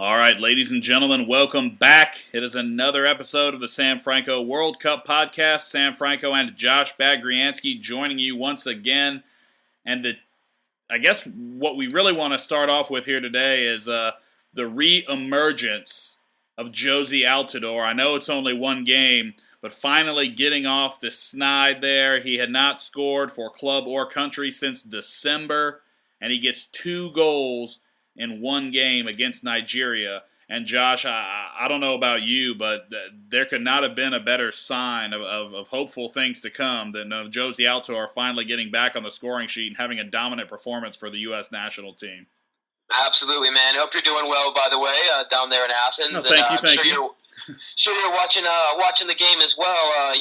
All right, ladies and gentlemen, welcome back. It is another episode of the Sam Franco World Cup podcast. Sam Franco and Josh Bagriansky joining you once again. And I guess what we really want to start off with here today is the re-emergence of Jozy Altidore. I know it's only one game, but finally getting off the snide there. He had not scored for club or country since December, and he gets 2 goals in one game against Nigeria. And Josh, I don't know about you, but there could not have been a better sign of hopeful things to come than Jozy Altidore finally getting back on the scoring sheet and having a dominant performance for the U.S. national team. Absolutely, man. Hope you're doing well, by the way, down there in Athens. No, thank you. Sure you're watching the game as well.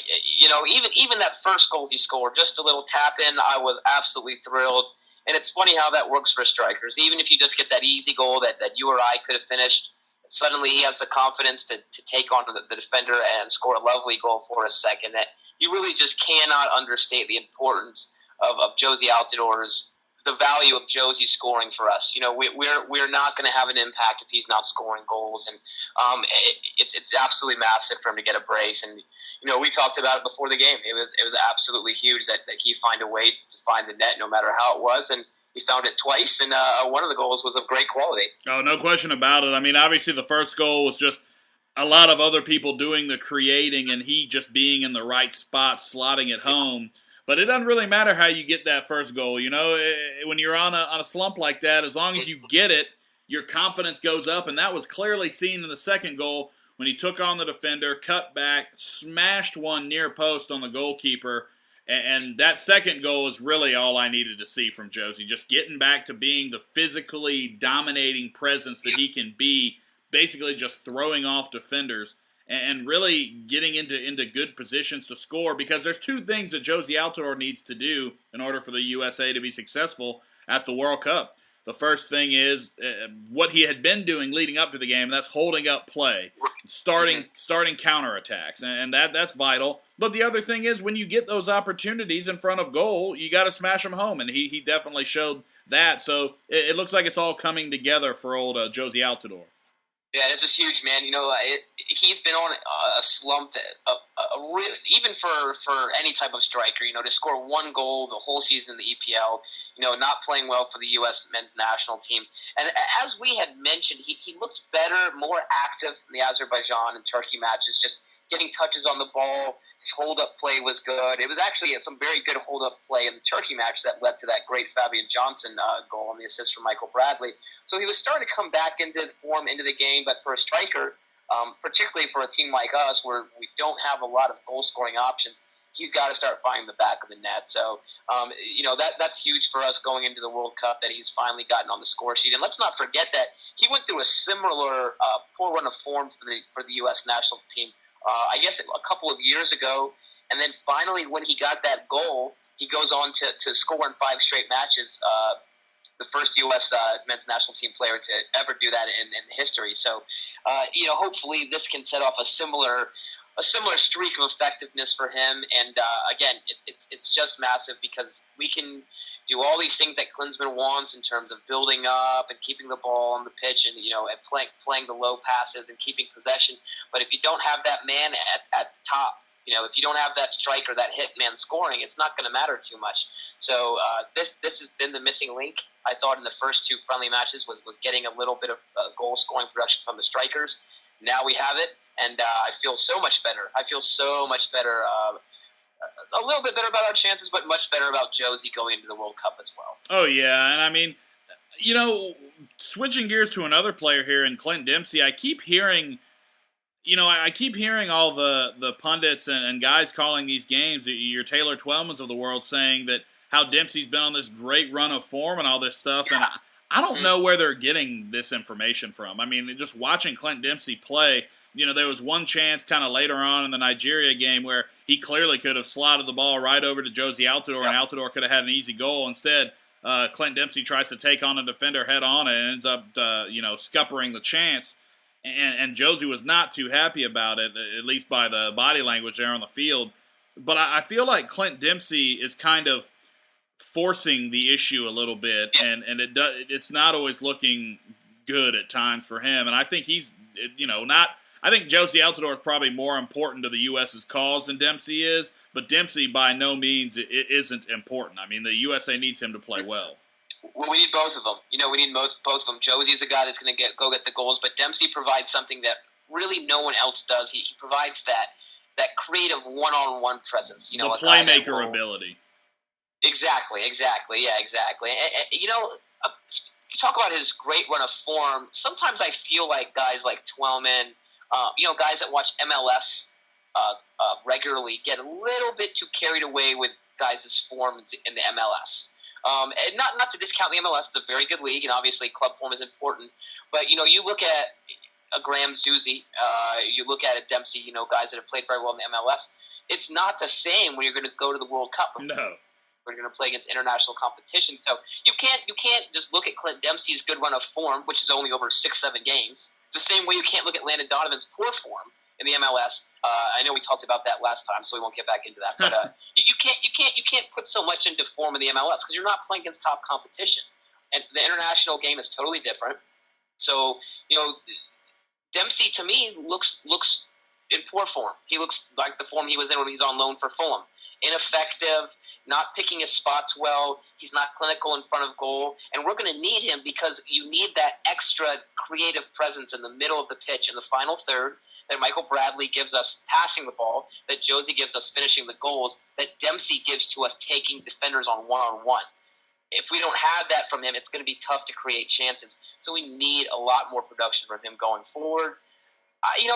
Even that first goal he scored, just a little tap in, I was absolutely thrilled. And it's funny how that works for strikers. Even if you just get that easy goal that you or I could have finished, suddenly he has the confidence to take on the defender and score a lovely goal for a second. That you really just cannot understate the importance of Jozy Altidore's, the value of Jozy scoring for us. We're not going to have an impact if he's not scoring goals, and it's absolutely massive for him to get a brace. And we talked about it before the game. It was absolutely huge that he find a way to find the net, no matter how it was, and he found it twice. And one of the goals was of great quality. Oh, no question about it. I mean, obviously the first goal was just a lot of other people doing the creating, and he just being in the right spot, slotting it home. But it doesn't really matter how you get that first goal. When you're on a slump like that, as long as you get it, your confidence goes up. And that was clearly seen in the second goal when he took on the defender, cut back, smashed one near post on the goalkeeper. And that second goal is really all I needed to see from Jozy, just getting back to being the physically dominating presence that he can be, basically just throwing off defenders and really getting into good positions to score, because there's 2 things that Jozy Altidore needs to do in order for the USA to be successful at the World Cup. The first thing is what he had been doing leading up to the game, and that's holding up play, starting counterattacks, and that's vital. But the other thing is when you get those opportunities in front of goal, you got to smash them home, and he definitely showed that. So it looks like it's all coming together for old Jozy Altidore. Yeah, it's just huge, man. He's been on a slump, even for any type of striker. To score 1 goal the whole season in the EPL. Not playing well for the U.S. men's national team. And as we had mentioned, he looked better, more active in the Azerbaijan and Turkey matches. Just getting touches on the ball. His hold-up play was good. It was actually some very good hold-up play in the Turkey match that led to that great Fabian Johnson goal and the assist from Michael Bradley. So he was starting to come back into form, into the game, but for a striker, particularly for a team like us where we don't have a lot of goal-scoring options, he's got to start finding the back of the net. So, that's huge for us going into the World Cup, that he's finally gotten on the score sheet. And let's not forget that he went through a similar poor run of form for the U.S. national team. I guess a couple of years ago, and then finally when he got that goal, he goes on to score in 5 straight matches, the first U.S. men's national team player to ever do that in history. So, hopefully this can set off a similar streak of effectiveness for him. And again, it's just massive because we can do all these things that Klinsmann wants in terms of building up and keeping the ball on the pitch and, and playing the low passes and keeping possession. But if you don't have that man at the top, if you don't have that striker, that hit man scoring, it's not going to matter too much. So this has been the missing link, I thought, in the first 2 friendly matches was getting a little bit of goal-scoring production from the strikers. Now we have it, and I feel so much better. A little bit better about our chances, but much better about Jozy going into the World Cup as well. Oh, yeah, and I mean, switching gears to another player here in Clint Dempsey, I keep hearing all the pundits and guys calling these games, your Taylor Twellmans of the world, saying that how Dempsey's been on this great run of form and all this stuff, and I don't know where they're getting this information from. I mean, just watching Clint Dempsey play, there was one chance kind of later on in the Nigeria game where he clearly could have slotted the ball right over to Jozy Altidore, and Altidore could have had an easy goal. Instead, Clint Dempsey tries to take on a defender head on and ends up, scuppering the chance. And Jozy was not too happy about it, at least by the body language there on the field. But I feel like Clint Dempsey is kind of forcing the issue a little bit, and it's not always looking good at times for him. And I think he's, not. I think Josie Altidore is probably more important to the U.S.'s cause than Dempsey is, but Dempsey by no means it isn't important. I mean, the USA needs him to play well. Well, we need both of them. We need both of them. Josie's a guy that's going to go get the goals, but Dempsey provides something that really no one else does. He provides that creative one-on-one presence. The playmaker ability. Exactly. Yeah, exactly. And, you talk about his great run of form. Sometimes I feel like guys like Twellman, guys that watch MLS regularly get a little bit too carried away with guys' form in the MLS. And not to discount the MLS, it's a very good league, and obviously club form is important. But, you look at a Graham Zusi, you look at a Dempsey, guys that have played very well in the MLS. It's not the same when you're going to go to the World Cup. No. We're going to play against international competition. So you can't just look at Clint Dempsey's good run of form, which is only over 6-7 games, the same way you can't look at Landon Donovan's poor form in the MLS. I know we talked about that last time, so we won't get back into that. But you can't put so much into form in the MLS because you're not playing against top competition, and the international game is totally different. So Dempsey to me looks in poor form. He looks like the form he was in when he's on loan for Fulham. Ineffective, not picking his spots well. He's not clinical in front of goal. And we're going to need him because you need that extra creative presence in the middle of the pitch in the final third that Michael Bradley gives us passing the ball, that Josie gives us finishing the goals, that Dempsey gives to us taking defenders on one-on-one. If we don't have that from him, it's going to be tough to create chances. So we need a lot more production from him going forward.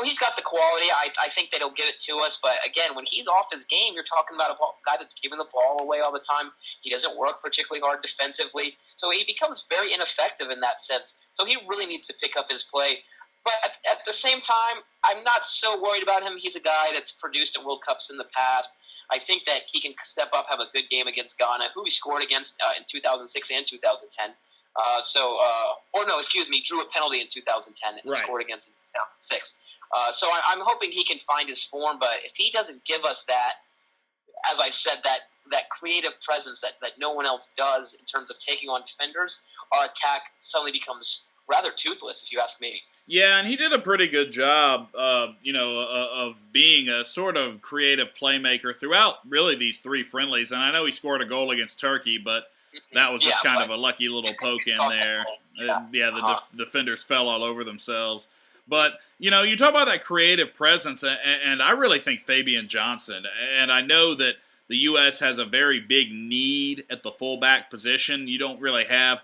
He's got the quality. I think that he'll give it to us. But, again, when he's off his game, you're talking about a guy that's giving the ball away all the time. He doesn't work particularly hard defensively. So he becomes very ineffective in that sense. So he really needs to pick up his play. But at the same time, I'm not so worried about him. He's a guy that's produced at World Cups in the past. I think that he can step up, have a good game against Ghana, who he scored against in 2006 and 2010. Drew a penalty in 2010 and right. Scored against in 2006. So I'm hoping he can find his form, but if he doesn't give us that, as I said, that creative presence that no one else does in terms of taking on defenders, our attack suddenly becomes rather toothless, if you ask me. Yeah, and he did a pretty good job, of being a sort of creative playmaker throughout really these three friendlies. And I know he scored a goal against Turkey, but that was just kind of a lucky little poke in there. The defenders fell all over themselves. But, you talk about that creative presence, and I really think Fabian Johnson, and I know that the U.S. has a very big need at the fullback position. You don't really have,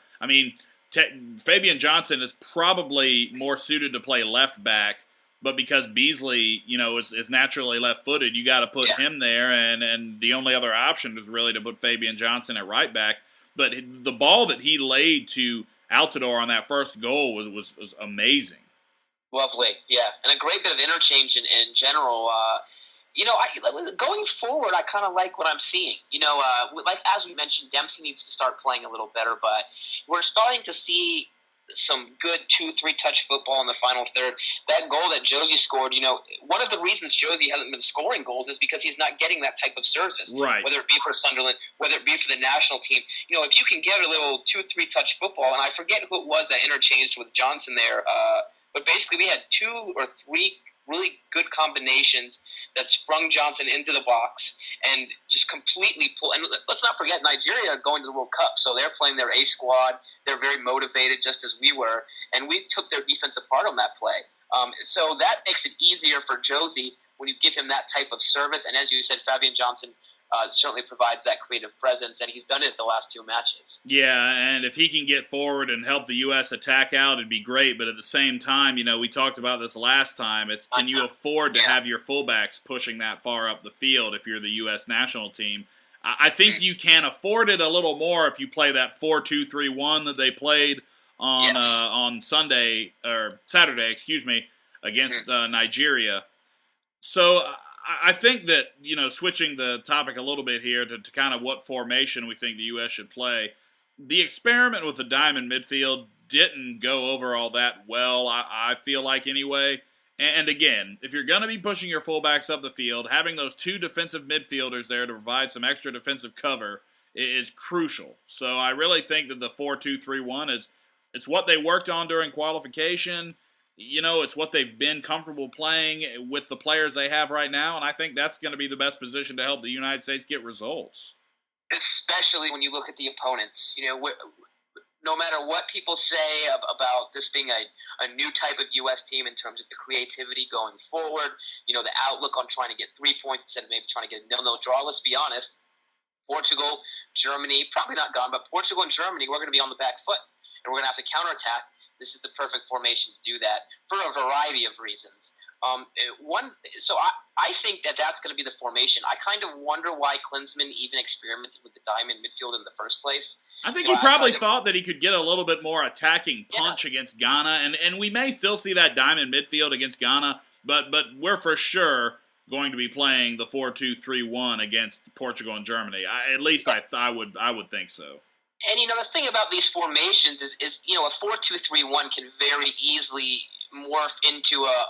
Fabian Johnson is probably more suited to play left back, but because Beasley, is naturally left-footed, you got to put him there, and the only other option is really to put Fabian Johnson at right back. But the ball that he laid to Altidore on that first goal was amazing. Lovely, yeah, and a great bit of interchange in general. Going forward, I kind of like what I'm seeing. As we mentioned, Dempsey needs to start playing a little better, but we're starting to see some good 2-3 touch football in the final third. That goal that Josie scored, one of the reasons Josie hasn't been scoring goals is because he's not getting that type of service. Right. Whether it be for Sunderland, whether it be for the national team. If you can get a little 2-3 touch football, and I forget who it was that interchanged with Johnson there, but basically we had 2 or 3 really good combinations that sprung Johnson into the box and just completely pull. And let's not forget, Nigeria are going to the World Cup, so they're playing their A squad. They're very motivated, just as we were, and we took their defense apart on that play. So that makes it easier for Josie when you give him that type of service. And as you said, Fabian Johnson certainly provides that creative presence, and he's done it the last 2 matches. Yeah, and if he can get forward and help the U.S. attack out, it'd be great. But at the same time, we talked about this last time. Can you afford to have your fullbacks pushing that far up the field if you're the U.S. national team? I think you can afford it a little more if you play that 4-2-3-1 that they played on Saturday, against Nigeria. So I think that, switching the topic a little bit here to kind of what formation we think the U.S. should play, the experiment with the diamond midfield didn't go over all that well, I feel like anyway. And again, if you're going to be pushing your fullbacks up the field, having those 2 defensive midfielders there to provide some extra defensive cover is crucial. So I really think that the 4-2-3-1 is It's what they worked on during qualification. It's what they've been comfortable playing with the players they have right now, and I think that's going to be the best position to help the United States get results. Especially when you look at the opponents. No matter what people say about this being a new type of U.S. team in terms of the creativity going forward, the outlook on trying to get 3 points instead of maybe trying to get a 0-0 draw, let's be honest, Portugal, Germany, probably not gone, but Portugal and Germany, we're going to be on the back foot, and we're going to have to counterattack. This is the perfect formation to do that for a variety of reasons. I think that's going to be the formation. I kind of wonder why Klinsmann even experimented with the diamond midfield in the first place. I think he probably thought that he could get a little bit more attacking punch against Ghana, and we may still see that diamond midfield against Ghana, but we're for sure going to be playing the 4-2-3-1 against Portugal and Germany. At least I would think so. And the thing about these formations is a 4-2-3-1 can very easily morph into a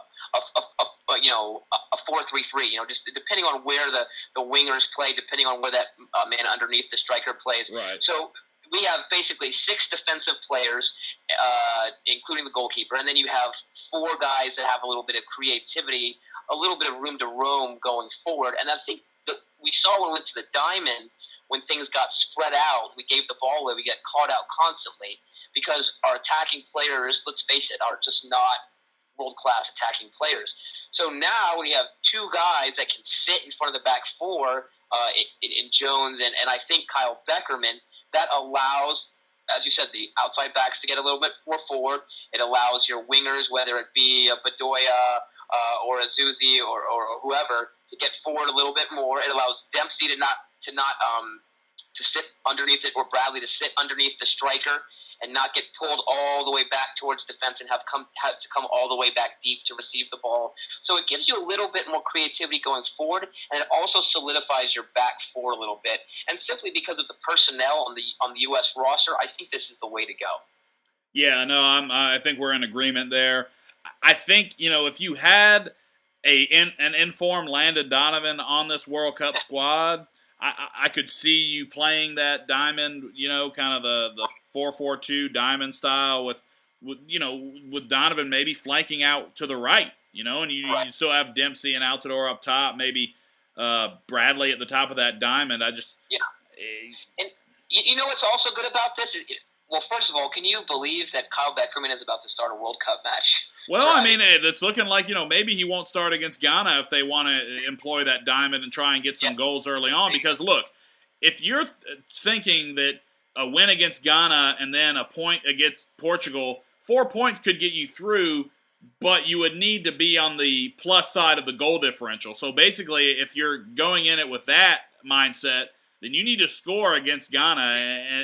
4-3-3. Just depending on where the wingers play, depending on where that man underneath the striker plays. Right. So we have basically 6 defensive players, including the goalkeeper, and then you have 4 guys that have a little bit of creativity, a little bit of room to roam going forward. And I think that we saw when we went to the diamond, when things got spread out, we gave the ball away, we get caught out constantly because our attacking players, let's face it, are just not world-class attacking players. So now when you have 2 guys that can sit in front of the back 4 in Jones and I think Kyle Beckerman, that allows, as you said, the outside backs to get a little bit more forward. It allows your wingers, whether it be a Bedoya or a Zuzi or whoever, to get forward a little bit more. It allows Dempsey to sit underneath it, or Bradley to sit underneath the striker and not get pulled all the way back towards defense and have to come all the way back deep to receive the ball. So it gives you a little bit more creativity going forward, and it also solidifies your back 4 a little bit. And simply because of the personnel on the U.S. roster, I think this is the way to go. Yeah, no, I think we're in agreement there. I think, if you had an informed Landon Donovan on this World Cup squad, I could see you playing that diamond, kind of the 4-4-2 diamond style with Donovan maybe flanking out to the right, and you still have Dempsey and Altidore up top, maybe Bradley at the top of that diamond. And what's also good about this? Well, first of all, can you believe that Kyle Beckerman is about to start a World Cup match? Well, I mean, it's looking like, maybe he won't start against Ghana if they want to employ that diamond and try and get some goals early on. Because, look, if you're thinking that a win against Ghana and then a point against Portugal, 4 points could get you through, but you would need to be on the plus side of the goal differential. So, basically, if you're going in it with that mindset, then you need to score against Ghana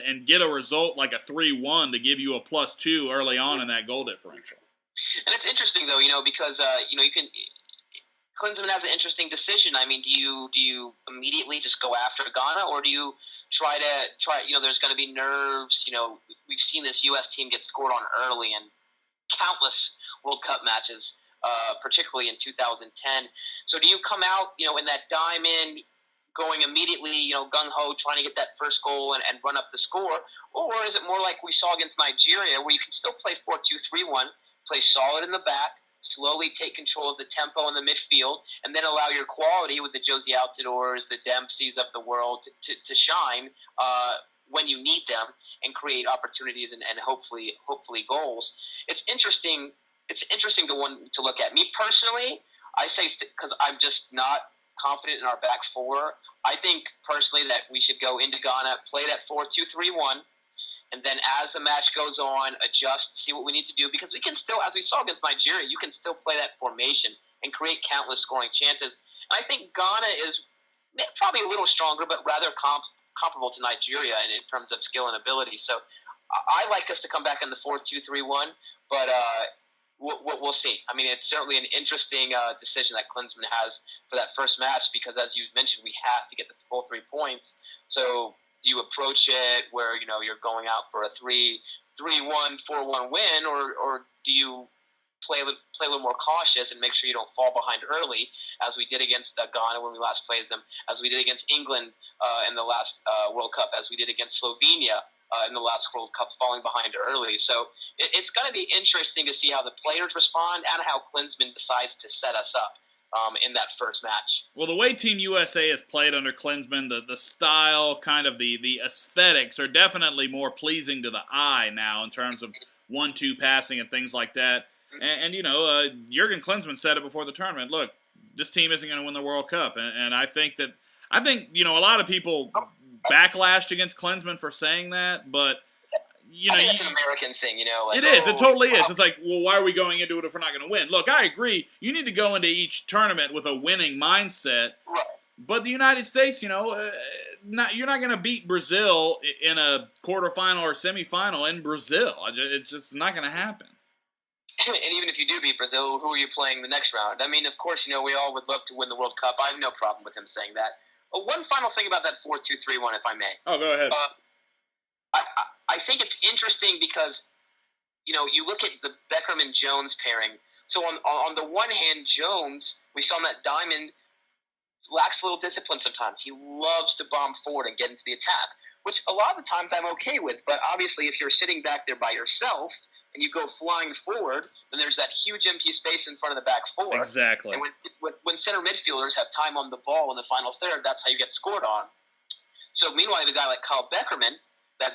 and get a result like a 3-1 to give you a +2 early on in that goal differential. And it's interesting, though, because you can. Klinsmann has an interesting decision. I mean, do you immediately just go after Ghana, or do you try? There's going to be nerves. We've seen this U.S. team get scored on early in countless World Cup matches, particularly in 2010. So do you come out, in that diamond, going immediately, gung-ho, trying to get that first goal and run up the score? Or is it more like we saw against Nigeria, where you can still play 4-2-3-1, play solid in the back, slowly take control of the tempo in the midfield, and then allow your quality with the Josie Altidores, the Dempseys of the world to shine when you need them and create opportunities and hopefully goals. It's interesting to look at. Me personally, I say, because I'm just not confident in our back 4, I think personally that we should go into Ghana, play that 4-2-3-1, and then as the match goes on, adjust, see what we need to do, because we can still, as we saw against Nigeria, you can still play that formation and create countless scoring chances. And I think Ghana is probably a little stronger, but rather comparable to Nigeria in terms of skill and ability. So I like us to come back in the 4-2-3-1, but we'll see. I mean, it's certainly an interesting decision that Klinsmann has for that first match, because as you mentioned, we have to get the full 3 points. So do you approach it where, you're going out for a 3-1, 4-1 win, or do you play a little more cautious and make sure you don't fall behind early, as we did against Ghana when we last played them, as we did against England in the last World Cup, as we did against Slovenia in the last World Cup, falling behind early. So it's going to be interesting to see how the players respond and how Klinsmann decides to set us up in that first match. Well, the way Team USA has played under Klinsmann, the style, kind of the aesthetics are definitely more pleasing to the eye now in terms of 1-2 passing and things like that. And Jurgen Klinsmann said it before the tournament. Look, this team isn't going to win the World Cup, and I think a lot of people backlashed against Klinsmann for saying that, but I think that's an American thing, it is. It totally is. It's like, well, why are we going into it if we're not going to win? Look, I agree. You need to go into each tournament with a winning mindset. Right. But the United States, you're not going to beat Brazil in a quarterfinal or semifinal in Brazil. It's just not going to happen. And even if you do beat Brazil, who are you playing the next round? I mean, of course, we all would love to win the World Cup. I have no problem with him saying that. But one final thing about that 4-2-3-1, if I may. Oh, go ahead. I think it's interesting because, you look at the Beckham and Jones pairing. So on the one hand, Jones, we saw him that diamond, lacks a little discipline sometimes. He loves to bomb forward and get into the attack, which a lot of the times I'm okay with. But obviously, if you're sitting back there by yourself and you go flying forward, then there's that huge empty space in front of the back four. Exactly. And when center midfielders have time on the ball in the final third, that's how you get scored on. So meanwhile, a guy like Kyle Beckerman that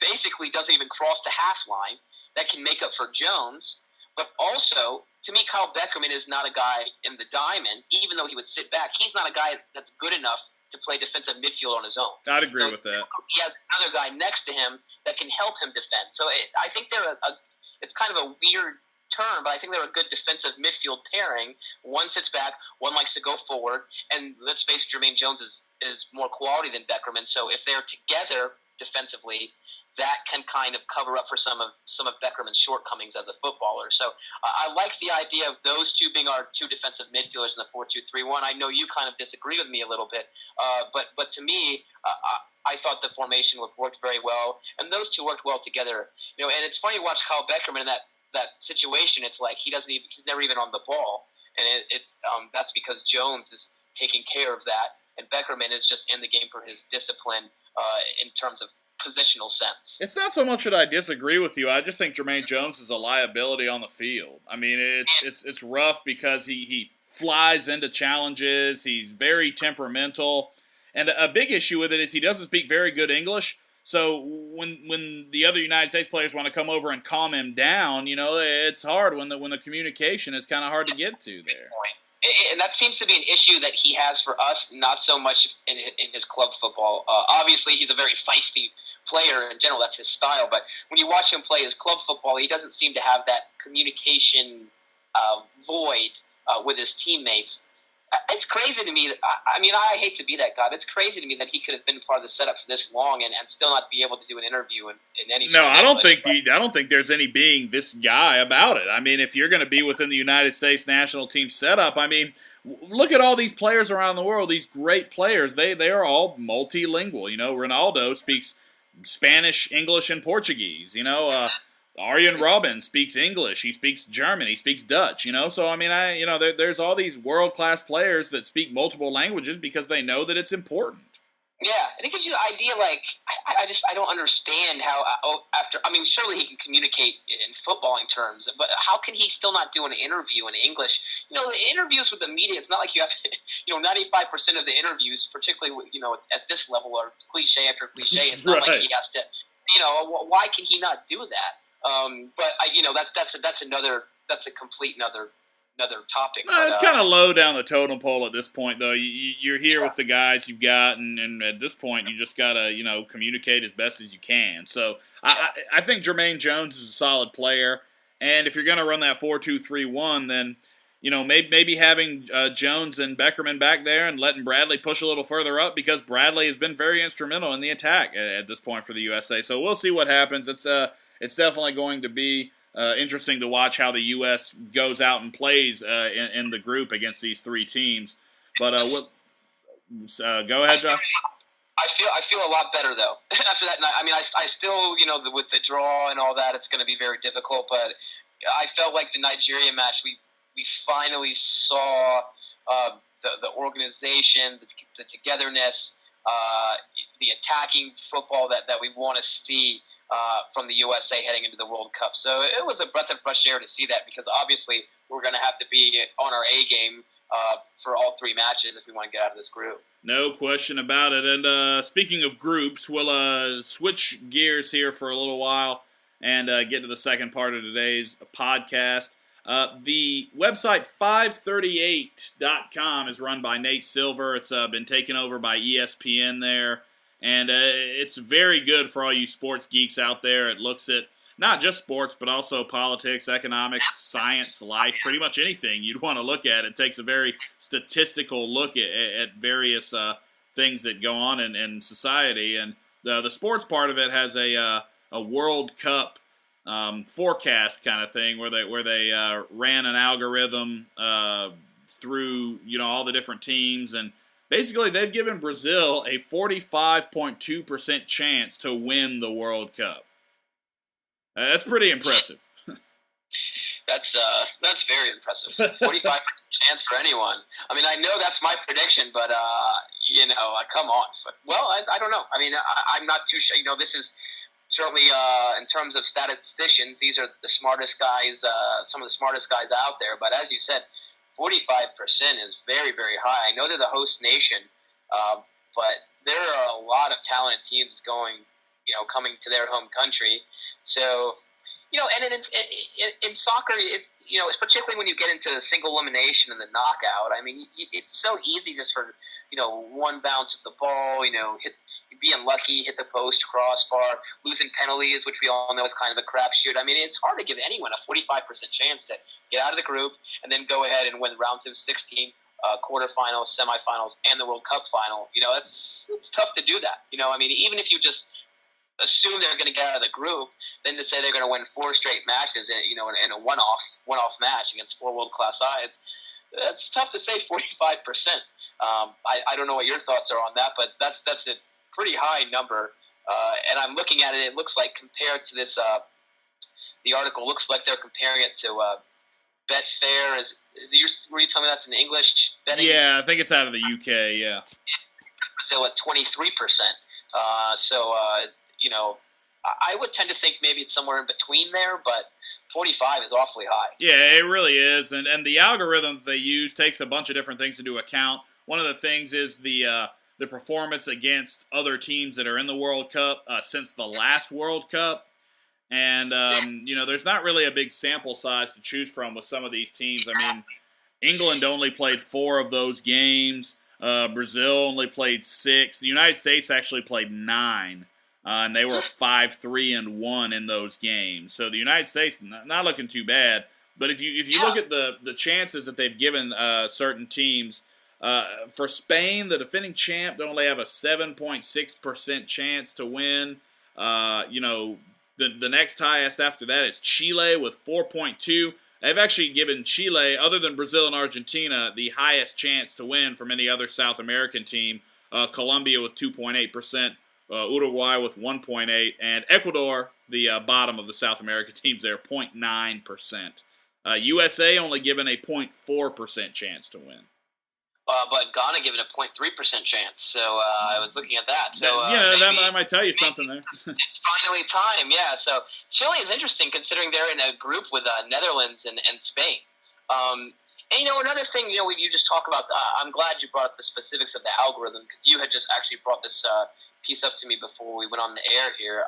basically doesn't even cross the half line, that can make up for Jones. But also, to me, Kyle Beckerman is not a guy in the diamond, even though he would sit back. He's not a guy that's good enough to play defensive midfield on his own. I'd agree with that. He has another guy next to him that can help him defend. So I think it's kind of a weird term, but I think they're a good defensive midfield pairing. One sits back, one likes to go forward, and let's face it, Jermaine Jones is more quality than Beckerman. So if they're together defensively, that can kind of cover up for some of Beckerman's shortcomings as a footballer. So I like the idea of those two being our two defensive midfielders in the 4-2-3-1. I know you kind of disagree with me a little bit, but to me, I thought the formation worked very well, and those two worked well together. And it's funny to watch Kyle Beckerman in that situation. It's like he's never even on the ball, and that's because Jones is taking care of that, and Beckerman is just in the game for his discipline in terms of positional sense. It's not so much that I disagree with you. I just think Jermaine Jones is a liability on the field. I mean, it's rough because he flies into challenges. He's very temperamental, and a big issue with it is he doesn't speak very good English. So when the other United States players want to come over and calm him down, it's hard when the communication is kind of hard to get to there. And that seems to be an issue that he has for us, not so much in his club football. Obviously, he's a very feisty player in general. That's his style. But when you watch him play his club football, he doesn't seem to have that communication void with his teammates. It's crazy to me. I hate to be that guy. It's crazy to me that he could have been part of the setup for this long and still not be able to do an interview in any. No, I don't think there's any being this guy about it. I mean, if you're going to be within the United States national team setup, I mean, look at all these players around the world. These great players. They are all multilingual. Ronaldo speaks Spanish, English, and Portuguese. Arjen Robben speaks English. He speaks German. He speaks Dutch. So I mean, there's all these world-class players that speak multiple languages because they know that it's important. Yeah, and it gives you the idea. Like, I don't understand how surely he can communicate in footballing terms, but how can he still not do an interview in English? The interviews with the media. It's not like you have to. 95% of the interviews, particularly at this level, are cliche after cliche. It's not like he has to. Why can he not do that? That's a complete another topic. No, it's kind of low down the totem pole at this point, though. You're here with the guys you've got, and at this point, you just gotta communicate as best as you can. So I think Jermaine Jones is a solid player, and if you're gonna run that 4-2-3-1, then maybe having Jones and Beckerman back there and letting Bradley push a little further up, because Bradley has been very instrumental in the attack at this point for the USA. So we'll see what happens. It's definitely going to be interesting to watch how the U.S. goes out and plays in the group against these three teams. But go ahead, Josh. I feel a lot better though after that night. I mean, I still with the draw and all that, it's going to be very difficult. But I felt like the Nigeria match, we finally saw the organization, the togetherness. the attacking football that we want to see from the USA heading into the World Cup. So it was a breath of fresh air to see that, because obviously we're going to have to be on our A game for all three matches if we want to get out of this group. No question about it. And speaking of groups, we'll switch gears here for a little while and get to the second part of today's podcast. The website 538.com is run by Nate Silver. It's been taken over by ESPN there. And it's very good for all you sports geeks out there. It looks at not just sports, but also politics, economics, science, life, pretty much anything you'd want to look at. It takes a very statistical look at various things that go on in society. And the sports part of it has a World Cup forecast kind of thing where they ran an algorithm through all the different teams, and basically they've given Brazil a 45.2% chance to win the World Cup. That's pretty impressive. That's very impressive. 45% chance for anyone. I mean, I know that's my prediction, but come on. Well, I don't know. I mean, I'm not too sure. This is certainly in terms of statisticians, these are the smartest guys, some of the smartest guys out there. But as you said, 45% is very, very high. I know they're the host nation, but there are a lot of talented teams coming to their home country. So, and in soccer, it's particularly when you get into the single elimination and the knockout. I mean, it's so easy just for one bounce of the ball, be unlucky, hit the post, crossbar, losing penalties, which we all know is kind of a crapshoot. I mean, it's hard to give anyone a 45% chance to get out of the group and then go ahead and win rounds of 16. Quarterfinals, semifinals, and the World Cup final. It's tough to do that. I mean, even if you just assume they're going to get out of the group, then to say they're going to win 4 straight matches, in a one-off match against 4 world-class sides, that's tough to say. 45%. I don't know what your thoughts are on that, but that's a pretty high number. And I'm looking at it. It looks like compared to this, the article looks like they're comparing it to Betfair. Were you telling me that's in English betting? Yeah, I think it's out of the UK. Yeah. Brazil at 23%. I would tend to think maybe it's somewhere in between there, but 45 is awfully high. Yeah, it really is. And the algorithm that they use takes a bunch of different things into account. One of the things is the performance against other teams that are in the World Cup since the last World Cup. And, there's not really a big sample size to choose from with some of these teams. I mean, England only played 4 of those games. Brazil only played 6. The United States actually played 9. And they were 5-3-1 in those games. So the United States not looking too bad. But if you look at the chances that they've given certain teams, for Spain, the defending champ, they only have a 7.6% chance to win. The next highest after that is Chile with 4.2. They've actually given Chile, other than Brazil and Argentina, the highest chance to win from any other South American team. Colombia with 2.8%. Uruguay with 1.8%, and Ecuador, the bottom of the South American teams there, 0.9%. USA only given a 0.4% chance to win. But Ghana given a 0.3% chance, so I was looking at that. So that might tell you something there. It's finally time, yeah. So Chile is interesting considering they're in a group with Netherlands and Spain. And, another thing, you just talk about, I'm glad you brought up the specifics of the algorithm, because you had just actually brought this piece up to me before we went on the air here.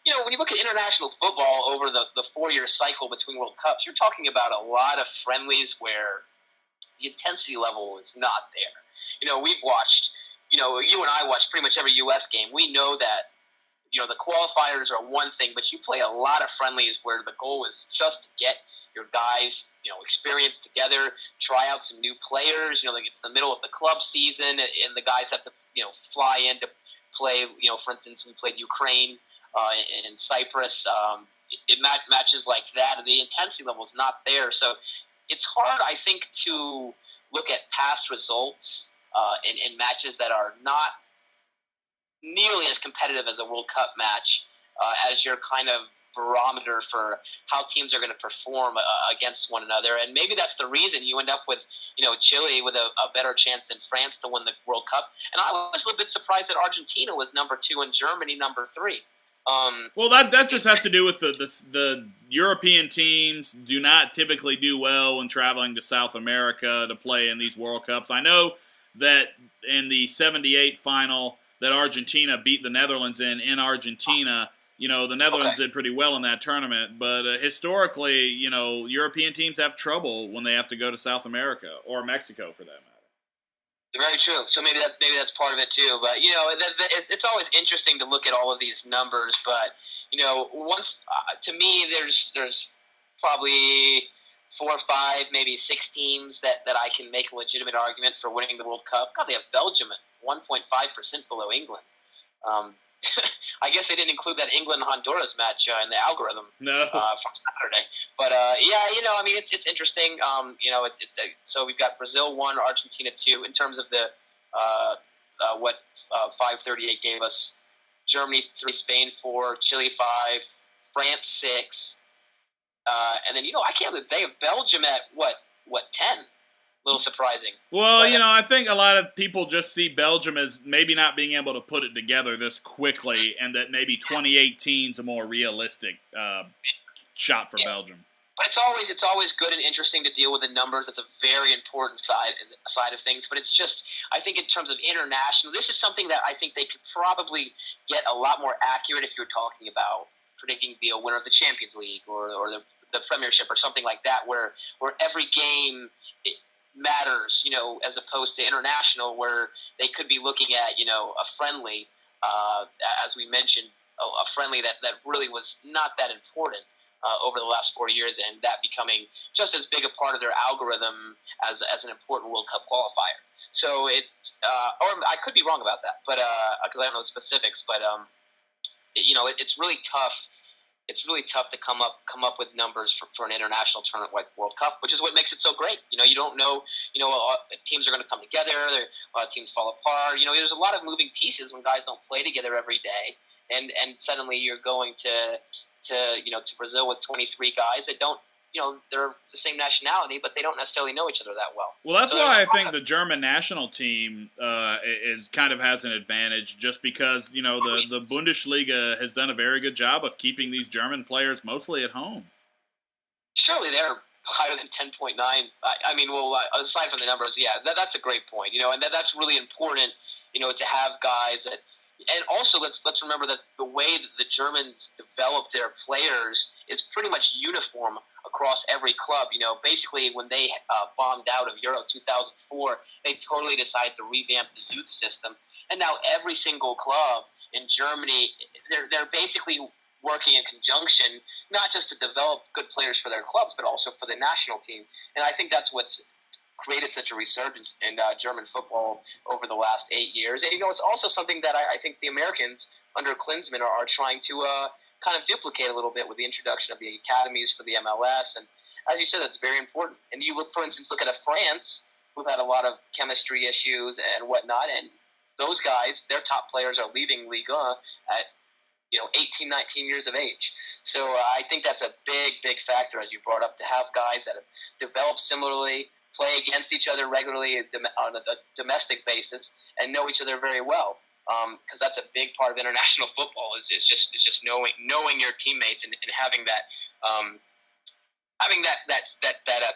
When you look at international football over the 4-year cycle between World Cups, you're talking about a lot of friendlies where the intensity level is not there. We've watched, you and I watched pretty much every U.S. game. We know that, the qualifiers are one thing, but you play a lot of friendlies where the goal is just to get your guys, experience together, try out some new players. Like it's the middle of the club season, and the guys have to, fly in to play. For instance, we played Ukraine in Cyprus. Matches like that, the intensity level is not there. So it's hard, I think, to look at past results in matches that are not nearly as competitive as a World Cup match as your kind of barometer for how teams are going to perform against one another. And maybe that's the reason you end up with, Chile with a better chance than France to win the World Cup. And I was a little bit surprised that Argentina was number 2 and Germany number 3. Well, that just has to do with the European teams do not typically do well when traveling to South America to play in these World Cups. I know that in the '78 final that Argentina beat the Netherlands in Argentina. The Netherlands did pretty well in that tournament, but historically, European teams have trouble when they have to go to South America or Mexico for that matter. Very true. So maybe that's part of it too. But it's always interesting to look at all of these numbers. But once to me, there's probably 4 or 5, maybe 6 teams that I can make a legitimate argument for winning the World Cup. God, they have Belgium at 1.5% below England. I guess they didn't include that England-Honduras match in the algorithm from Saturday. But, it's interesting. So we've got Brazil 1, Argentina 2 in terms of the what 538 gave us. Germany 3, Spain 4, Chile 5, France 6. And then, I can't believe they have Belgium at, what 10? A little surprising. Well, I think a lot of people just see Belgium as maybe not being able to put it together this quickly, and that maybe 2018 is a more realistic shot for Belgium. But it's always good and interesting to deal with the numbers. That's a very important side of things. But it's just, I think in terms of international, this is something that I think they could probably get a lot more accurate if you were talking about predicting the winner of the Champions League or the Premiership or something like that, where every game matters, as opposed to international, where they could be looking at, a friendly, as we mentioned, a friendly that really was not that important over the last 4 years, and that becoming just as big a part of their algorithm as an important World Cup qualifier. So or I could be wrong about that, but because I don't know the specifics, but it's really tough. It's really tough to come up with numbers for an international tournament like World Cup, which is what makes it so great. You don't know, teams are going to come together. A lot of teams fall apart. There's a lot of moving pieces when guys don't play together every day, and suddenly you're going to Brazil with 23 guys that don't, they're the same nationality, but they don't necessarily know each other that well. Well, that's why I think the German national team kind of has an advantage, just because the Bundesliga has done a very good job of keeping these German players mostly at home. Surely they're higher than 10.9. I mean, well, aside from the numbers, yeah, that's a great point. And that's really important. To have guys that. And also, let's remember that the way that the Germans develop their players is pretty much uniform across every club. Basically, when they bombed out of Euro 2004, they totally decided to revamp the youth system. And now every single club in Germany, they're basically working in conjunction, not just to develop good players for their clubs, but also for the national team. And I think that's what's created such a resurgence in German football over the last 8 years. And, it's also something that I think the Americans under Klinsmann are trying to kind of duplicate a little bit with the introduction of the academies for the MLS. And as you said, that's very important. And you look, for instance, at France, who've had a lot of chemistry issues and whatnot. And those guys, their top players are leaving Liga at 18, 19 years of age. So I think that's a big factor, as you brought up, to have guys that have developed similarly, play against each other regularly on a domestic basis, and know each other very well. Because that's a big part of international football is just knowing your teammates and having that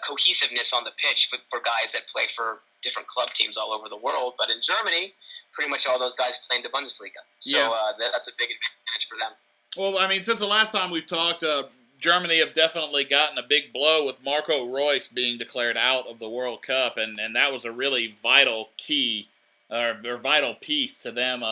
cohesiveness on the pitch for guys that play for different club teams all over the world. But in Germany, pretty much all those guys play in the Bundesliga. So that's a big advantage for them. Well, I mean, since the last time we've talked, Germany have definitely gotten a big blow with Marco Reus being declared out of the World Cup, and that was a really vital key, or vital piece to them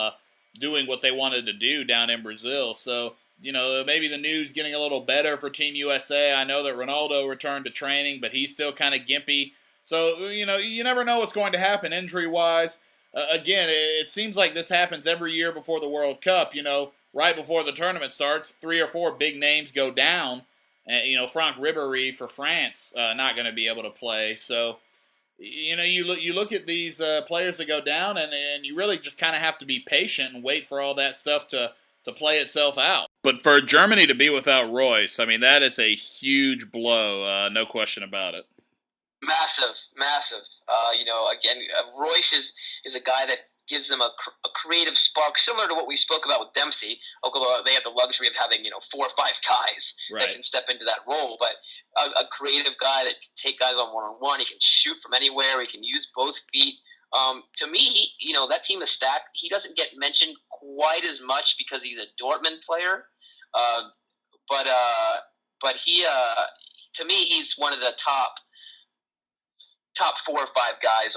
doing what they wanted to do down in Brazil. So, maybe the news getting a little better for Team USA. I know that Ronaldo returned to training, but he's still kind of gimpy. So, you never know what's going to happen injury-wise. Again, it seems like this happens every year before the World Cup, right before the tournament starts, 3 or 4 big names go down. And, Franck Ribéry for France not going to be able to play. So, you look at these players that go down, and you really just kind of have to be patient and wait for all that stuff to play itself out. But for Germany to be without Royce, I mean, that is a huge blow, no question about it. Massive, massive. Again, Royce is a guy that gives them a creative spark, similar to what we spoke about with Dempsey. Although they have the luxury of having 4 or 5 guys Right. that can step into that role, but a creative guy that can take guys on one-on-one. He can shoot from anywhere. He can use both feet. To me, that team is stacked. He doesn't get mentioned quite as much because he's a Dortmund player, uh, but he, to me, he's one of the top 4 or 5 guys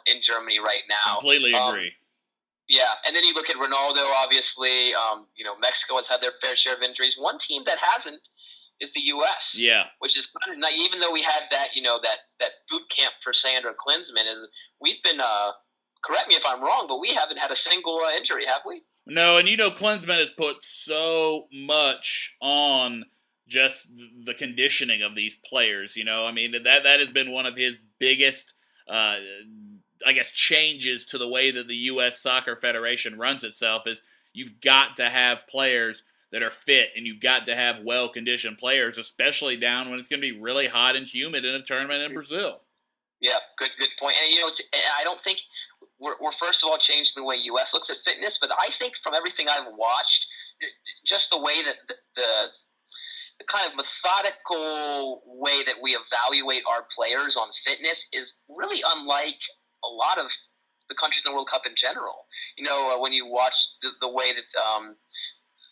in Germany right now. Completely agree. Yeah, and then you look at Ronaldo. Obviously, Mexico has had their fair share of injuries. One team that hasn't is the U.S. Yeah, which is kind of nice. Even though we had that that boot camp per se under Klinsmann, we've been. Correct me if I'm wrong, but we haven't had a single injury, have we? No, and Klinsmann has put so much on just the conditioning of these players. I mean that has been one of his biggest, I guess, changes to the way that the U.S. Soccer Federation runs itself. Is you've got to have players that are fit, and you've got to have well-conditioned players, especially down when it's going to be really hot and humid in a tournament in Brazil. Yeah, good point. And I don't think we're first of all changing the way U.S. looks at fitness, but I think from everything I've watched, just the way that the kind of methodical way that we evaluate our players on fitness is really unlike a lot of the countries in the World Cup in general. When you watch the way that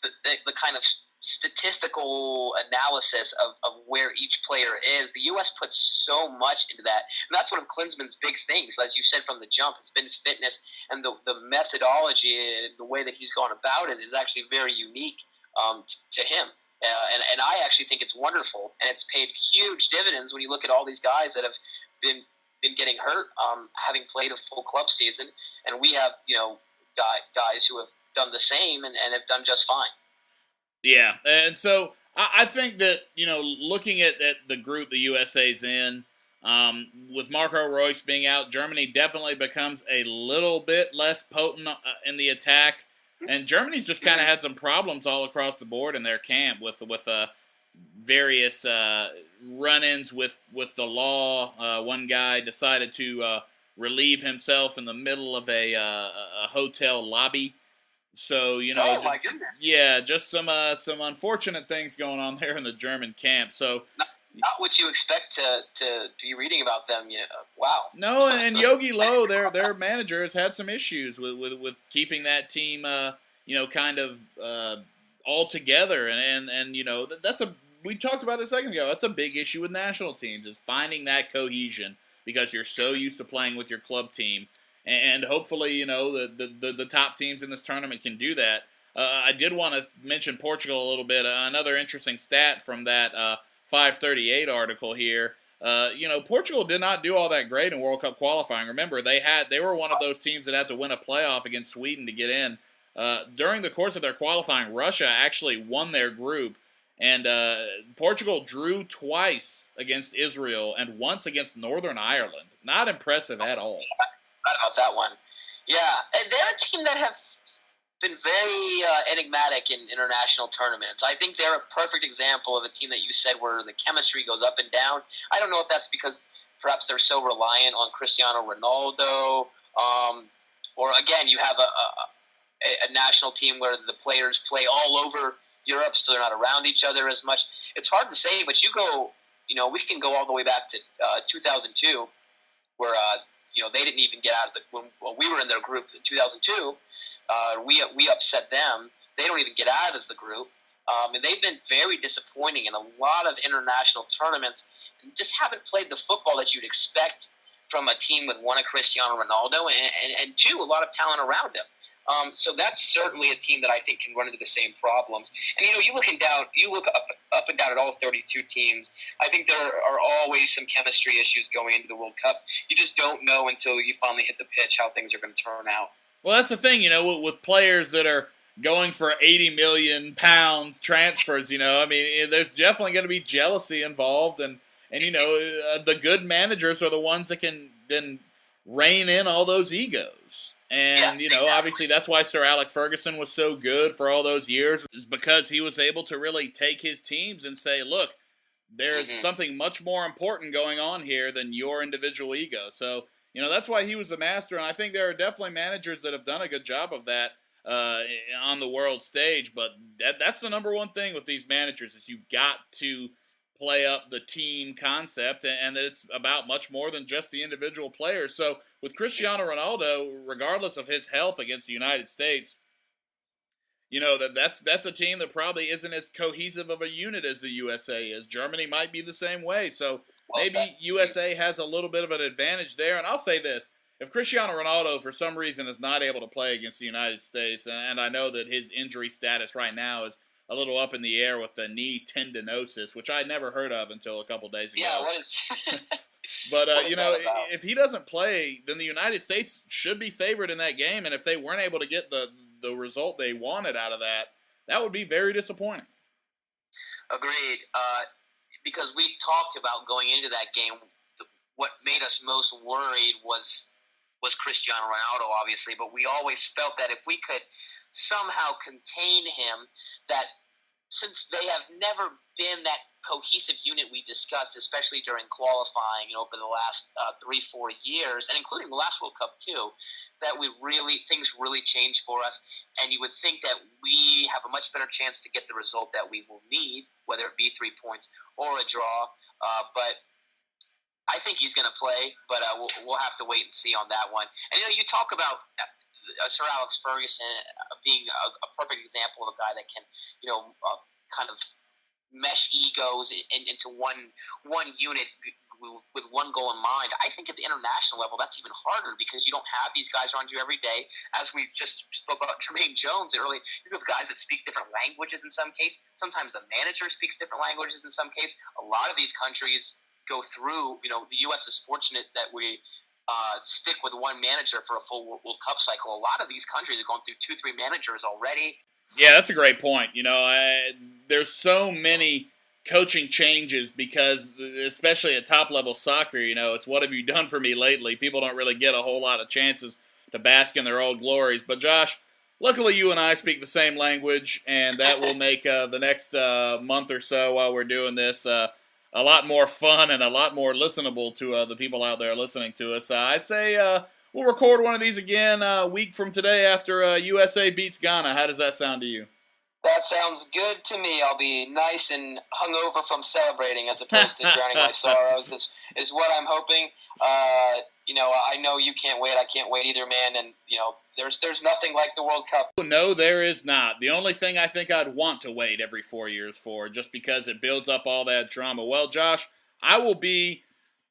the kind of statistical analysis of where each player is, the U.S. puts so much into that. And that's one of Klinsmann's big things, as you said from the jump. It's been fitness, and the methodology and the way that he's gone about it is actually very unique to him. And I actually think it's wonderful, and it's paid huge dividends when you look at all these guys that have been getting hurt, having played a full club season, and we have guys who have done the same and have done just fine. Yeah, and so I think that looking at the group the USA's in, with Marco Reus being out, Germany definitely becomes a little bit less potent in the attack. And Germany's just kind of had some problems all across the board in their camp with various run-ins with the law. One guy decided to relieve himself in the middle of a hotel lobby. So oh my goodness, yeah, just some unfortunate things going on there in the German camp. So not what you expect to be reading about them. Wow. No, and Yogi Low, their manager, has had some issues with keeping that team, kind of all together, and that's we talked about it a second ago. That's a big issue with national teams, is finding that cohesion, because you're so used to playing with your club team, and hopefully the top teams in this tournament can do that. I did want to mention Portugal a little bit. Another interesting stat from that 538 article here. Portugal did not do all that great in World Cup qualifying. Remember, they were one of those teams that had to win a playoff against Sweden to get in. During the course of their qualifying, Russia actually won their group, and Portugal drew twice against Israel and once against Northern Ireland. Not impressive at all. Forgot about that one. Yeah, and they're a team that have been very enigmatic in international tournaments. I think they're a perfect example of a team that you said where the chemistry goes up and down. I don't know if that's because perhaps they're so reliant on Cristiano Ronaldo, or again, you have a national team where the players play all over Europe, so they're not around each other as much. It's hard to say, but we can go all the way back to 2002, where they didn't even get out of when we were in their group in 2002. We upset them. They don't even get out of the group. And they've been very disappointing in a lot of international tournaments and just haven't played the football that you'd expect from a team with one, a Cristiano Ronaldo, and two, a lot of talent around him. So that's certainly a team that I think can run into the same problems. And you look up and down at all 32 teams. I think there are always some chemistry issues going into the World Cup. You just don't know until you finally hit the pitch how things are going to turn out. Well, that's the thing, with players that are going for 80 million pounds transfers. I mean, there's definitely going to be jealousy involved, and the good managers are the ones that can then rein in all those egos. Yeah, And, exactly. obviously that's why Sir Alex Ferguson was so good for all those years, is because he was able to really take his teams and say, look, there's Hmm. something much more important going on here than your individual ego. So, that's why he was the master. And I think there are definitely managers that have done a good job of that uh, on the world stage. But that's the number one thing with these managers is you've got to play up the team concept and that it's about much more than just the individual players. So with Cristiano Ronaldo, regardless of his health against the United States, that's a team that probably isn't as cohesive of a unit as the USA is. Germany might be the same way, so Well said. maybe USA has a little bit of an advantage there. And I'll say this: if Cristiano Ronaldo, for some reason, is not able to play against the United States, and I know that his injury status right now is a little up in the air with the knee tendinosis, which I never heard of until a couple days ago. Yeah, what is? But What is that about? if he doesn't play, then the United States should be favored in that game. And if they weren't able to get the result they wanted out of that, that would be very disappointing. Agreed. Because we talked about going into that game, what made us most worried was Cristiano Ronaldo, obviously. But we always felt that if we could somehow contain him, that since they have never been that cohesive unit we discussed, especially during qualifying, over the last 3-4 years, and including the last World Cup too, that things really changed for us, and you would think that we have a much better chance to get the result that we will need, whether it be 3 points or a draw. But I think he's going to play, but we'll have to wait and see on that one. And you talk about Sir Alex Ferguson being a perfect example of a guy that can, kind of mesh egos into one unit with one goal in mind. I think at the international level, that's even harder because you don't have these guys around you every day. As we just spoke about Jermaine Jones earlier, you have guys that speak different languages in some case. Sometimes the manager speaks different languages in some case. A lot of these countries go through, the U.S. is fortunate that we stick with one manager for a full World Cup cycle. A lot of these countries are going through 2-3 managers already. Yeah, that's a great point. There's so many coaching changes because, especially at top level soccer, it's what have you done for me lately? People don't really get a whole lot of chances to bask in their old glories. But Josh, luckily you and I speak the same language, and that will make the next month or so while we're doing this a lot more fun and a lot more listenable to the people out there listening to us. I say we'll record one of these again a week from today after USA beats Ghana. How does that sound to you? That sounds good to me. I'll be nice and hungover from celebrating as opposed to drowning my sorrows is what I'm hoping. I know you can't wait. I can't wait either, man. And, there's nothing like the World Cup. No, there is not. The only thing I think I'd want to wait every 4 years for, just because it builds up all that drama. Well, Josh, I will be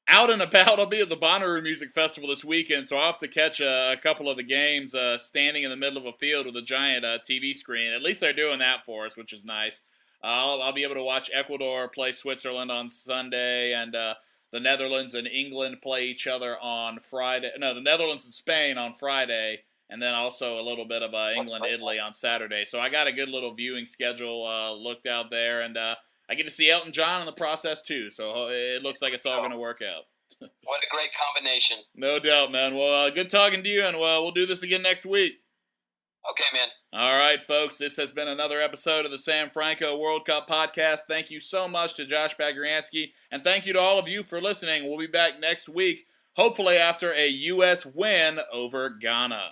out and about. I'll be at the Bonnaroo Music Festival this weekend, so I'll have to catch a couple of the games standing in the middle of a field with a giant TV screen. At least they're doing that for us, which is nice. I'll be able to watch Ecuador play Switzerland on Sunday, and the Netherlands and England play each other on Friday. No, the Netherlands and Spain on Friday, and then also a little bit of England-Italy on Saturday. So I got a good little viewing schedule looked out there, and I get to see Elton John in the process too, so it looks like it's all going to work out. What a great combination. No doubt, man. Well, good talking to you, and we'll do this again next week. Okay, man. All right, folks. This has been another episode of the Sam Franco World Cup Podcast. Thank you so much to Josh Bagriansky, and thank you to all of you for listening. We'll be back next week, hopefully after a U.S. win over Ghana.